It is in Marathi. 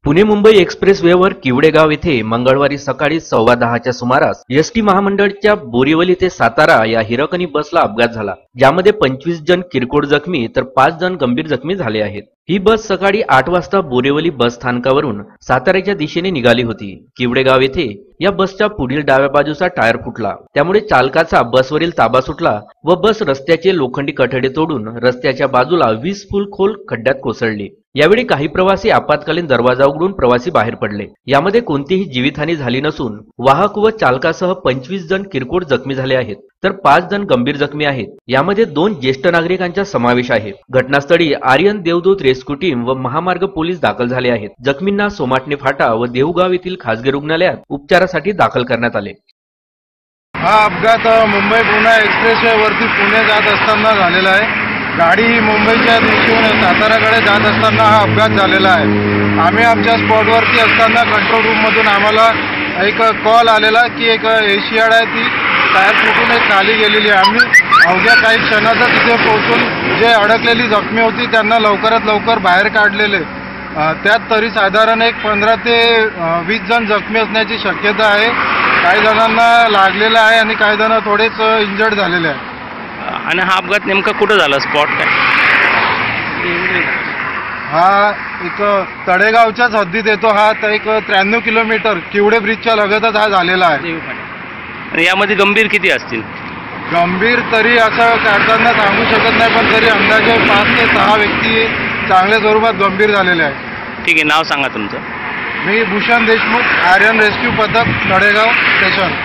पुणे मुंबई एक्सप्रेसवेवर किवडेगाव येथे मंगळवारी सकाळी 10:15च्या सुमारास एसटी महामंडळच्या बोरिवली ते सातारा या हिरकणी बसला अपघात झाला, ज्यामध्ये 25 जण किरकोळ जखमी तर 5 जण गंभीर जखमी झाले आहेत। ही बस सकाळी 8 वाजता बोरिवली बस स्थानकावरून साताऱ्याच्या दिशेने निघाली होती। किवडेगाव येथे या बसच्या पुढील डाव्या बाजूचा टायर फुटला, त्यामुळे चालकाचा बसवरील ताबा सुटला व बस रस्त्याचे लोखंडी कठडे तोडून रस्त्याच्या बाजूला 20 फूट खोल खड्ड्यात कोसळली। यावेळी काही प्रवासी आपत्कालीन दरवाजा उघडून प्रवासी बाहेर पडले। यामध्ये कोणतीही जीवितहानी झाली नसून वाहक व चालकासह 25 जण किरकोळ जखमी झाले आहेत, तर 5 जण गंभीर जखमी आहेत। यामध्ये 2 ज्येष्ठ नागरिकांचा समावेश आहे। घटनास्थळी आर्यन देवदूत रेस्क्यू टीम व महामार्ग पोलीस दाखल झाले आहेत। जखमींना सोमाटणे फाटा व देऊगाव येथील खासगी रुग्णालयात उपचारासाठी दाखल करण्यात आले। हा अपघात मुंबई पुणे एक्सप्रेसवे वरती पुणे जात असताना झालेला आहे। गाडी मुंबईच्या दिशेने साताराकडे जात असताना हा अपघात झालेला आहे। आम्ही आमच्या स्पॉटवरती असताना कंट्रोल रूममधून आम्हाला एक कॉल आलेला की एक एशियाड आहे ती टायर फुटून एक खाली गेलेली आहे। आम्ही अवघ्या काही क्षणातच तिथे पोहोचून जे अडकलेली जखमी होती त्यांना लवकरात लवकर बाहेर काढलेले। त्यात तरी साधारण एक 15 ते 20 जण जखमी असण्याची शक्यता आहे। काही जणांना लागलेलं आहे आणि काही जण थोडेच इंजर्ड झालेले आहे। आणि हा अपघात नेमका कुठं झाला, स्पॉट काय? हा एक तळेगावच्याच हद्दीत येतो। हा एक 93 किलोमीटर किवडे ब्रिजच्या लगतच हा झालेला आहे। आणि यामध्ये गंभीर किती असतील? गंभीर तरी असं काढताना सांगू शकत नाही, पण तरी अंदाजे 5 ते 6 व्यक्ती चांगल्या स्वरूपात गंभीर झालेले आहेत। ठीक आहे, नाव सांगा तुमचं? मी भूषण देशमुख, आर्यन रेस्क्यू पथक, तळेगाव स्टेशन।